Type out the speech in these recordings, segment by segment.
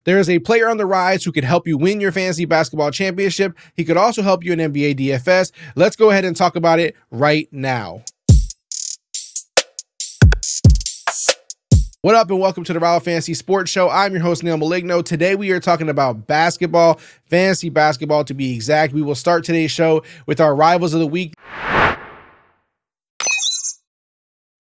There is a player on the rise who could help you win your fantasy basketball championship. He could also help you in NBA DFS. Let's go ahead and talk about it right now. What up and welcome to the Rival Fantasy Sports Show. I'm your host, Neal Maligno. Today we are talking about basketball, fantasy basketball to be exact. We will start today's show with our rivals of the week.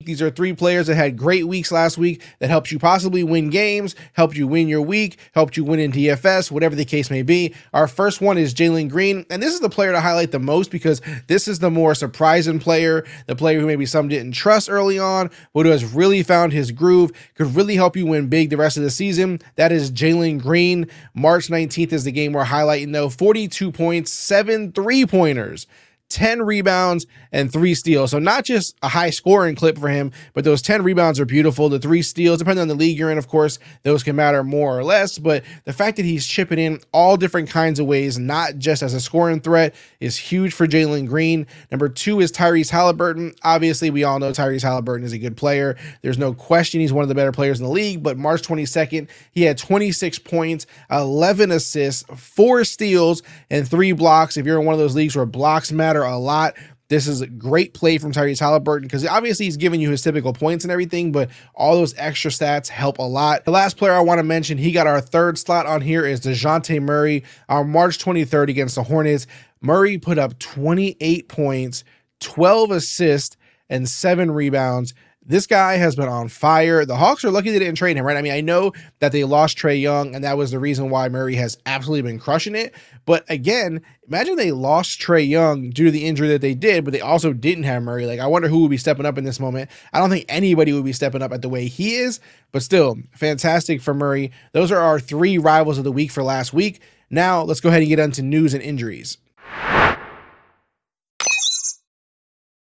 These are three players that had great weeks last week that helped you possibly win games, helped you win your week, helped you win in DFS, whatever the case may be. Our first one is Jalen Green, and this is the player to highlight the most because this is the more surprising player, the player who maybe some didn't trust early on, but who has really found his groove, could really help you win big the rest of the season. That is Jalen Green. March 19th is the game we're highlighting though. 42 points, 7 3-pointers. 10 rebounds and 3 steals. So not just a high scoring clip for him, but those 10 rebounds are beautiful. The 3 steals, depending on the league you're in, of course, those can matter more or less. But the fact that he's chipping in all different kinds of ways, not just as a scoring threat, is huge for Jalen Green. Number 2 is Tyrese Halliburton. Obviously, we all know Tyrese Halliburton is a good player. There's no question he's one of the better players in the league. But March 22nd, he had 26 points, 11 assists, 4 steals, and 3 blocks. If you're in one of those leagues where blocks matter a lot, this is a great play from Tyrese Halliburton because obviously he's giving you his typical points and everything, but all those extra stats help a lot. The last player I want to mention, he got our third slot on here, is DeJounte Murray. On March 23rd against the Hornets, Murray put up 28 points, 12 assists, and 7 rebounds. This guy has been on fire. The Hawks are lucky they didn't trade him, right? I mean, I know that they lost Trae Young, and that was the reason why Murray has absolutely been crushing it. But again, imagine they lost Trae Young due to the injury that they did, but they also didn't have Murray. Like, I wonder who would be stepping up in this moment. I don't think anybody would be stepping up at the way he is, but still, fantastic for Murray. Those are our 3 rivals of the week for last week. Now, let's go ahead and get into news and injuries.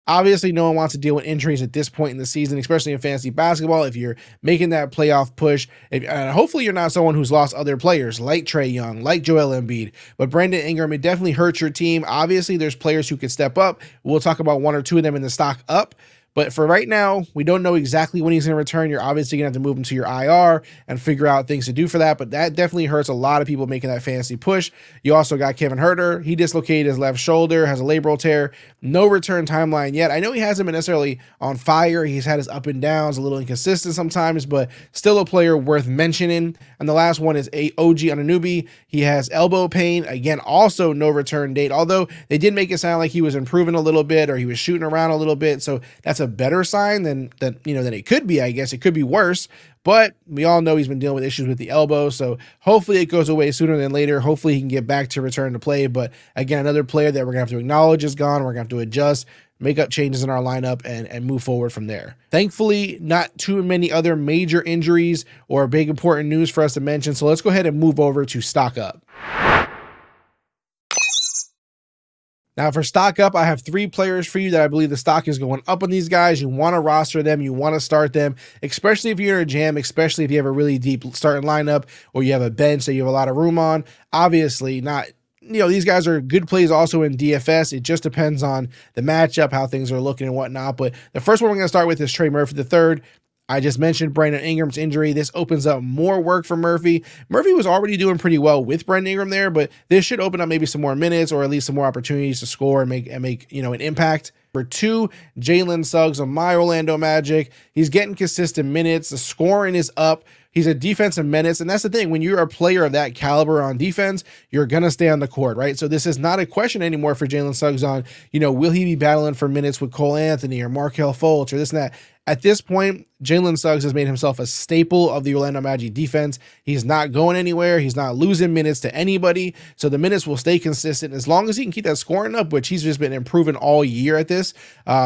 Obviously, no one wants to deal with injuries at this point in the season, especially in fantasy basketball. If you're making that playoff push, hopefully you're not someone who's lost other players like Trae Young, like Joel Embiid, but Brandon Ingram, it definitely hurts your team. Obviously, there's players who could step up. We'll talk about 1 or 2 of them in the stock up. But for right now, we don't know exactly when he's going to return. You're obviously going to have to move him to your IR and figure out things to do for that. But that definitely hurts a lot of people making that fantasy push. You also got Kevin Huerter. He dislocated his left shoulder, has a labral tear. No return timeline yet. I know he hasn't been necessarily on fire. He's had his up and downs, a little inconsistent sometimes, but still a player worth mentioning. And the last one is OG Anunoby. He has elbow pain. Again, also no return date, although they did make it sound like he was improving a little bit or he was shooting around a little bit. So that's a better sign than it could be. I guess it could be worse, but we all know he's been dealing with issues with the elbow, so hopefully it goes away sooner than later. Hopefully he can get back to return to play. But again, another player that we're gonna have to acknowledge is gone. We're gonna have to adjust, make up changes in our lineup, and move forward from there. Thankfully, not too many other major injuries or big important news for us to mention, so let's go ahead and move over to stock up. Now for stock up, I have 3 players for you that I believe the stock is going up on these guys. You want to roster them. You want to start them, especially if you're in a jam, especially if you have a really deep starting lineup or you have a bench that you have a lot of room on. Obviously not, these guys are good plays also in DFS. It just depends on the matchup, how things are looking and whatnot. But the first one we're going to start with is Trey Murphy III. I just mentioned Brandon Ingram's injury. This opens up more work for Murphy. Murphy was already doing pretty well with Brandon Ingram there, but this should open up maybe some more minutes or at least some more opportunities to score and make an impact. Number 2, Jalen Suggs of my Orlando Magic. He's getting consistent minutes. The scoring is up. He's a defensive menace, and that's the thing. When you're a player of that caliber on defense, you're going to stay on the court, right? So this is not a question anymore for Jalen Suggs on, will he be battling for minutes with Cole Anthony or Markelle Fultz or this and that. At this point, Jalen Suggs has made himself a staple of the Orlando Magic defense. He's not going anywhere. He's not losing minutes to anybody. So the minutes will stay consistent. As long as he can keep that scoring up, which he's just been improving all year at this,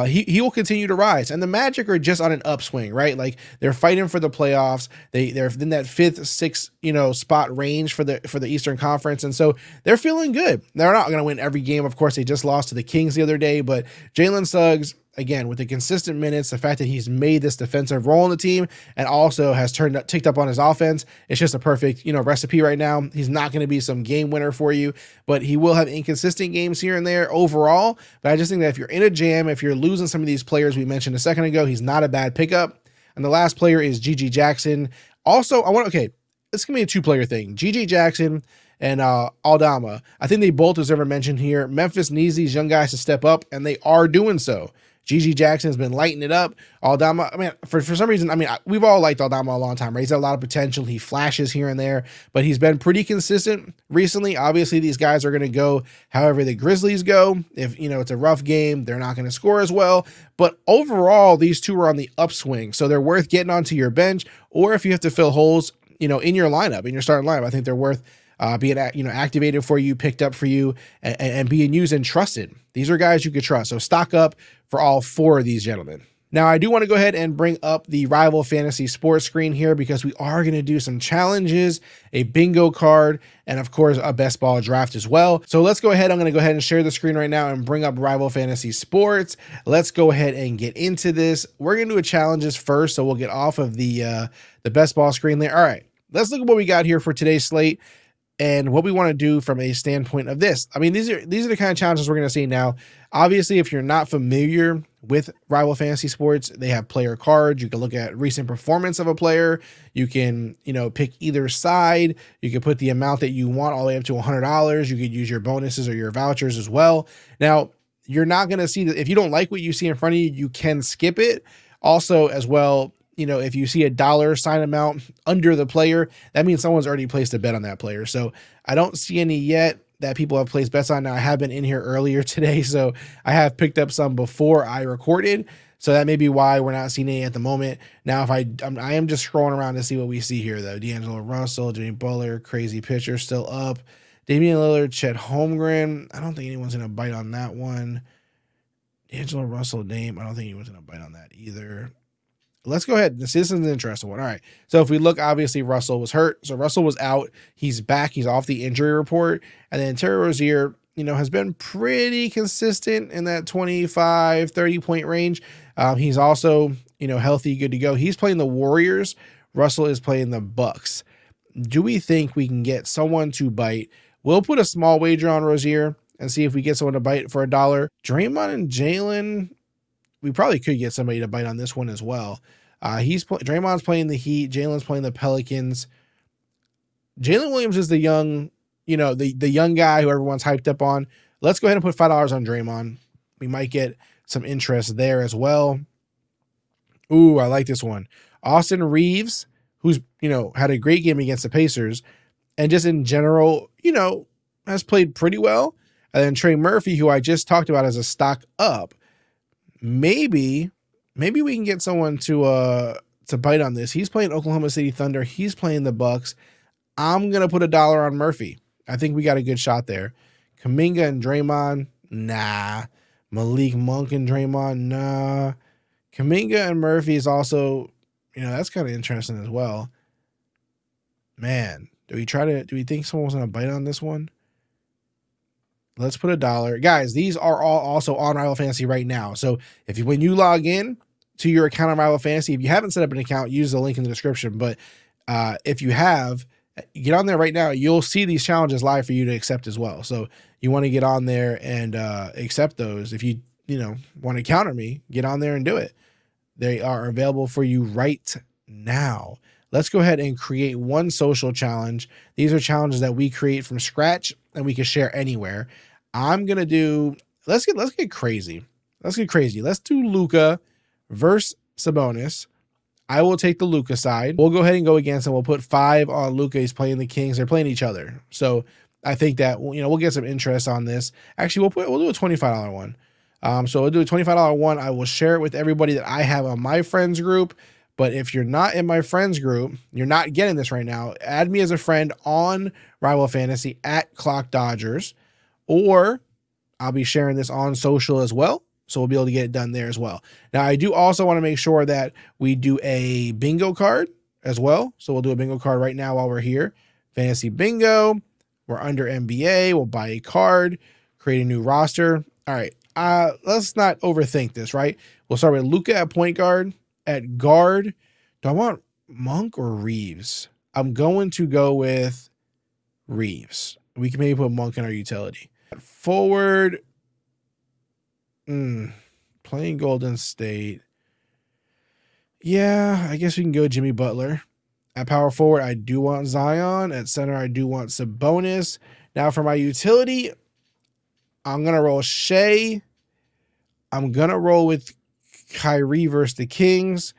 he will continue to rise. And the Magic are just on an upswing, right? Like they're fighting for the playoffs. They're in that 5th, 6th, spot range for the Eastern Conference. And so they're feeling good. They're not going to win every game. Of course, they just lost to the Kings the other day, but Jalen Suggs, again, with the consistent minutes, the fact that he's made this defensive role in the team and also has ticked up on his offense, it's just a perfect, recipe right now. He's not going to be some game winner for you, but he will have inconsistent games here and there overall. But I just think that if you're in a jam, if you're losing some of these players we mentioned a second ago, he's not a bad pickup. And the last player is Gigi Jackson. Also, this can be a two-player thing. GG Jackson and Aldama. I think they both deserve a mention here. Memphis needs these young guys to step up, and they are doing so. GG Jackson has been lighting it up. Aldama, I mean, for some reason, I mean, we've all liked Aldama a long time, right? He's got a lot of potential. He flashes here and there, but he's been pretty consistent recently. Obviously, these guys are going to go however the Grizzlies go. If, you know, it's a rough game, they're not going to score as well. But overall, these two are on the upswing, so they're worth getting onto your bench, or if you have to fill holes, you know, in your lineup, in your starting lineup, I think they're worth being, you know, activated for you, picked up for you, and being used and trusted. These are guys you could trust. So stock up for all four of these gentlemen. Now, I do want to go ahead and bring up the Rival Fantasy Sports screen here because we are going to do some challenges, a bingo card, and of course, a best ball draft as well. So let's go ahead. I'm going to go ahead and share the screen right now and bring up Rival Fantasy Sports. Let's go ahead and get into this. We're going to do a challenges first, so we'll get off of the best ball screen there. All right, let's look at what we got here for today's slate and what we want to do from a standpoint of this. I mean, these are the kind of challenges we're going to see now. Obviously, if you're not familiar with Rival Fantasy Sports, they have player cards. You can look at recent performance of a player. You can, you know, pick either side. You can put the amount that you want all the way up to $100. You could use your bonuses or your vouchers as well. Now, you're not going to see that if you don't like what you see in front of you, you can skip it. Also, as well, you know, if you see a dollar sign amount under the player, that means someone's already placed a bet on that player. So I don't see any yet that people have placed bets on. Now, I have been in here earlier today, so I have picked up some before I recorded. So that may be why we're not seeing any at the moment. Now, if I am just scrolling around to see what we see here, though. D'Angelo Russell, Jimmy Butler, crazy pitcher still up. Damian Lillard, Chet Holmgren. I don't think anyone's going to bite on that one. D'Angelo Russell, Dame. I don't think anyone's going to bite on that either. Let's go ahead. This is an interesting one. All right. So if we look, obviously Russell was hurt. So Russell was out. He's back. He's off the injury report. And then Terry Rozier, you know, has been pretty consistent in that 25, 30 point range. He's also, you know, healthy, good to go. He's playing the Warriors. Russell is playing the Bucks. Do we think we can get someone to bite? We'll put a small wager on Rozier and see if we get someone to bite for $1. Draymond and Jalen, we probably could get somebody to bite on this one as well. Draymond's playing the Heat. Jalen's playing the Pelicans. Jalen Williams is the young, you know, the young guy who everyone's hyped up on. Let's go ahead and put $5 on Draymond. We might get some interest there as well. Ooh, I like this one. Austin Reeves, who's, you know, had a great game against the Pacers and just in general, you know, has played pretty well. And then Trey Murphy, who I just talked about as a stock up. Maybe we can get someone to bite on this. He's playing Oklahoma City Thunder. He's playing the Bucks. I'm going to put $1 on Murphy. I think we got a good shot there. Kuminga and Draymond, nah. Malik Monk and Draymond, nah. Kuminga and Murphy is also, you know, that's kind of interesting as well. Man, do we think someone's going to bite on this one? Let's put $1. Guys, these are all also on Rival Fantasy right now. So when you log in to your account on Rival Fantasy, if you haven't set up an account, use the link in the description. But if you have, get on there right now. You'll see these challenges live for you to accept as well. So you want to get on there and accept those. If you want to counter me, get on there and do it. They are available for you right now. Let's go ahead and create one social challenge. These are challenges that we create from scratch and we can share anywhere. I'm going to do, let's get crazy. Let's get crazy. Let's do Luka versus Sabonis. I will take the Luka side. We'll go ahead and go against him. We'll put 5 on Luka. He's playing the Kings. They're playing each other. So I think that, we'll get some interest on this. Actually, we'll do a $25 one. So we'll do a $25 one. I will share it with everybody that I have on my friends group. But if you're not in my friends group, you're not getting this right now. Add me as a friend on Rival Fantasy at Clock Dodgers, or I'll be sharing this on social as well. So we'll be able to get it done there as well. Now, I do also want to make sure that we do a bingo card as well. So we'll do a bingo card right now while we're here. Fantasy bingo. We're under NBA. We'll buy a card, create a new roster. All right. Let's not overthink this, right? We'll start with Luka at point guard. At guard, do I want Monk or Reeves? I'm going to go with Reeves. We can maybe put Monk in our utility. At forward, playing Golden State. Yeah, I guess we can go Jimmy Butler. At power forward, I do want Zion. At center, I do want Sabonis. Now for my utility, I'm going to roll Shea. I'm going to roll with Kyrie versus the Kings.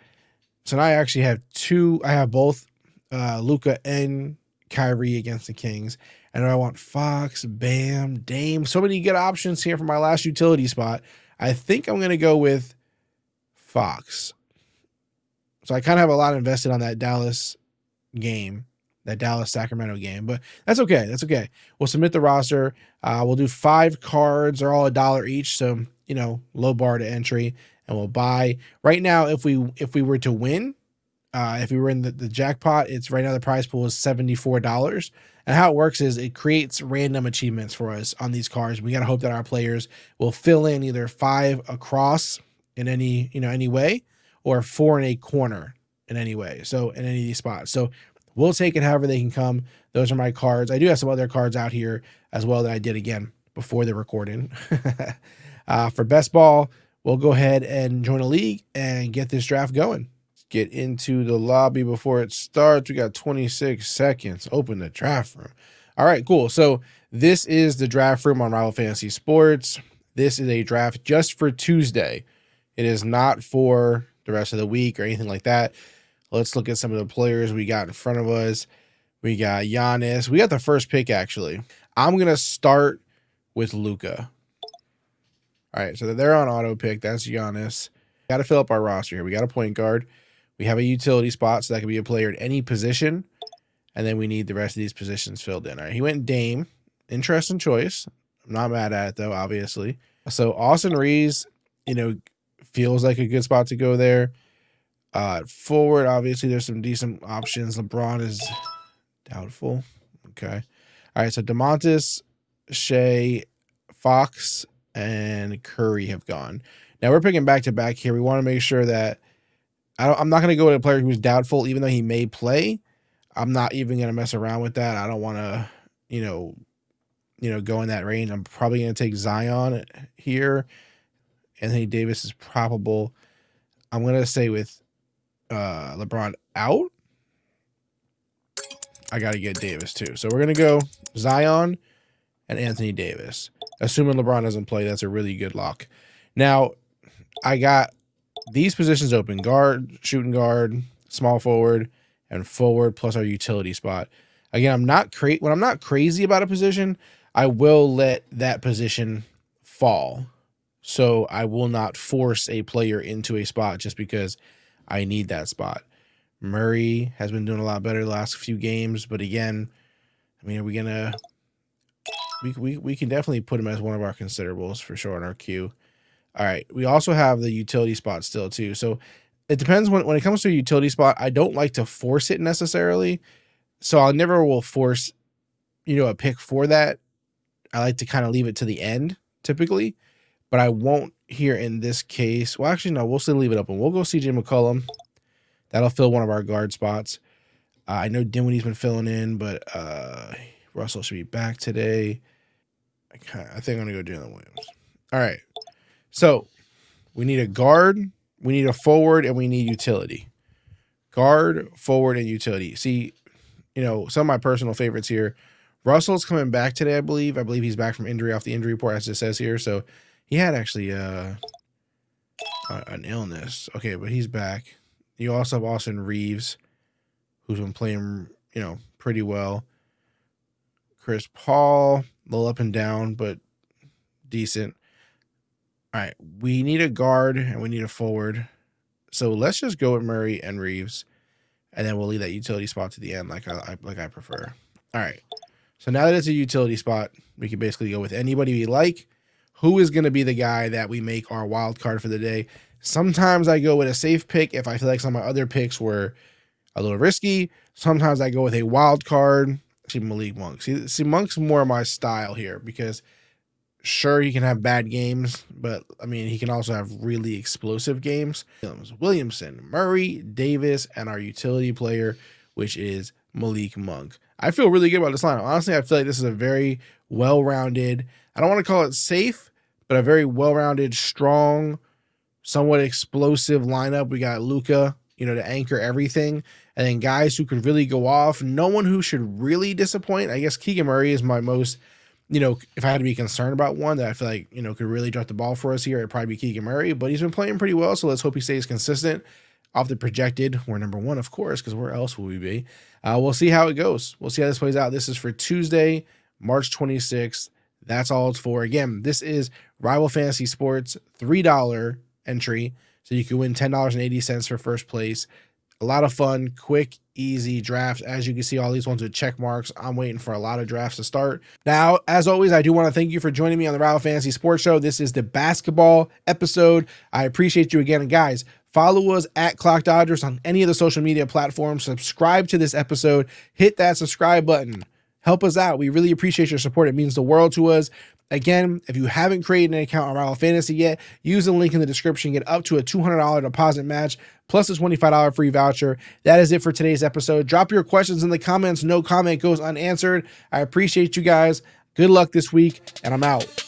So now I actually have two. I have both Luka and Kyrie against the Kings. And I want Fox, Bam, Dame. So many good options here for my last utility spot. I think I'm going to go with Fox. So I kind of have a lot invested on that Dallas game, that Dallas-Sacramento game. But that's okay. That's okay. We'll submit the roster. We'll do 5 cards. They're all $1 each. So, you know, low bar to entry. And we'll buy. Right now, if we were to win, if we were in the jackpot, it's right now the prize pool is $74. And how it works is it creates random achievements for us on these cards. We got to hope that our players will fill in either 5 across in any, you know, any way, or 4 in a corner in any way. So in any of these spots. So we'll take it however they can come. Those are my cards. I do have some other cards out here as well that I did again before the recording. For best ball, we'll go ahead and join a league and get this draft going. Get into the lobby before it starts. We got 26 seconds. Open the draft room. All right, cool. So this is the draft room on Rival Fantasy Sports. This is a draft just for Tuesday. It is not for the rest of the week or anything like that. Let's look at some of the players we got in front of us. We got Giannis. We got the first pick, actually. I'm going to start with Luka. All right, so they're on auto pick. That's Giannis. Got to fill up our roster here. We got a point guard. We have a utility spot, so that could be a player at any position. And then we need the rest of these positions filled in. All right, he went Dame. Interesting choice. I'm not mad at it, though, obviously. So Austin Reeves, you know, feels like a good spot to go there. Forward, obviously, there's some decent options. LeBron is doubtful. Okay. All right, so DeMontis, Shea, Fox, and Curry have gone. Now we're picking back-to-back here. We want to make sure that I'm not going to go with a player who's doubtful, even though he may play. I'm not even going to mess around with that. I don't want to, you know, go in that range. I'm probably going to take Zion here. Anthony Davis is probable. I'm going to say with LeBron out, I got to get Davis too. So we're going to go Zion and Anthony Davis. Assuming LeBron doesn't play, that's a really good lock. Now, I got these positions open: guard, shooting guard, small forward, and forward, plus our utility spot. Again, when I'm not crazy about a position, I will let that position fall. So I will not force a player into a spot just because I need that spot. Murray has been doing a lot better the last few games, but again, I mean, are we gonna? We can definitely put him as one of our considerables for sure in our queue. All right. We also have the utility spot still too. So it depends when it comes to a utility spot. I don't like to force it necessarily. So I never will force, you know, a pick for that. I like to kind of leave it to the end typically, but I won't here in this case. Well, actually, no, we'll still leave it open. We'll go CJ McCollum. That'll fill one of our guard spots. I know Dinwiddie's been filling in, but Russell should be back today. I think I'm going to go Jalen Williams. All right. So we need a guard, we need a forward, and we need utility. Guard, forward, and utility. See, you know, some of my personal favorites here. Russell's coming back today, I believe. I believe he's back from injury off the injury report, as it says here. So he had actually an illness. Okay, but he's back. You also have Austin Reeves, who's been playing, you know, pretty well. Chris Paul, a little up and down, but decent. All right, we need a guard and we need a forward. So let's just go with Murray and Reeves, and then we'll leave that utility spot to the end like I prefer. All right, so now that it's a utility spot, we can basically go with anybody we like. Who is going to be the guy that we make our wild card for the day? Sometimes I go with a safe pick if I feel like some of my other picks were a little risky. Sometimes I go with a wild card. Actually, Malik Monk. See, Monk's more my style here because sure, he can have bad games, but I mean, he can also have really explosive games. Williamson, Murray, Davis, and our utility player, which is Malik Monk. I feel really good about this lineup. Honestly, I feel like this is a very well-rounded, I don't want to call it safe, but a very well-rounded, strong, somewhat explosive lineup. We got Luka, you know, to anchor everything. And then guys who could really go off, no one who should really disappoint. I guess Keegan Murray is my most, if I had to be concerned about one that I feel like, could really drop the ball for us here, it'd probably be Keegan Murray, but he's been playing pretty well. So let's hope he stays consistent. Off the projected, we're number one, of course, because where else will we be? We'll see how it goes. We'll see how this plays out. This is for Tuesday, March 26th. That's all it's for. Again, this is Rival Fantasy Sports $3 entry. So you can win $10.80 for first place. A lot of fun, quick, easy draft. As you can see, all these ones with check marks. I'm waiting for a lot of drafts to start. Now, as always, I do want to thank you for joining me on the Rival Fantasy Sports Show. This is the basketball episode. I appreciate you again. And guys, follow us at Clock Dodgers on any of the social media platforms. Subscribe to this episode. Hit that subscribe button. Help us out. We really appreciate your support. It means the world to us. Again, if you haven't created an account on Rival Fantasy yet, use the link in the description. Get up to a $200 deposit match plus a $25 free voucher. That is it for today's episode. Drop your questions in the comments. No comment goes unanswered. I appreciate you guys. Good luck this week, and I'm out.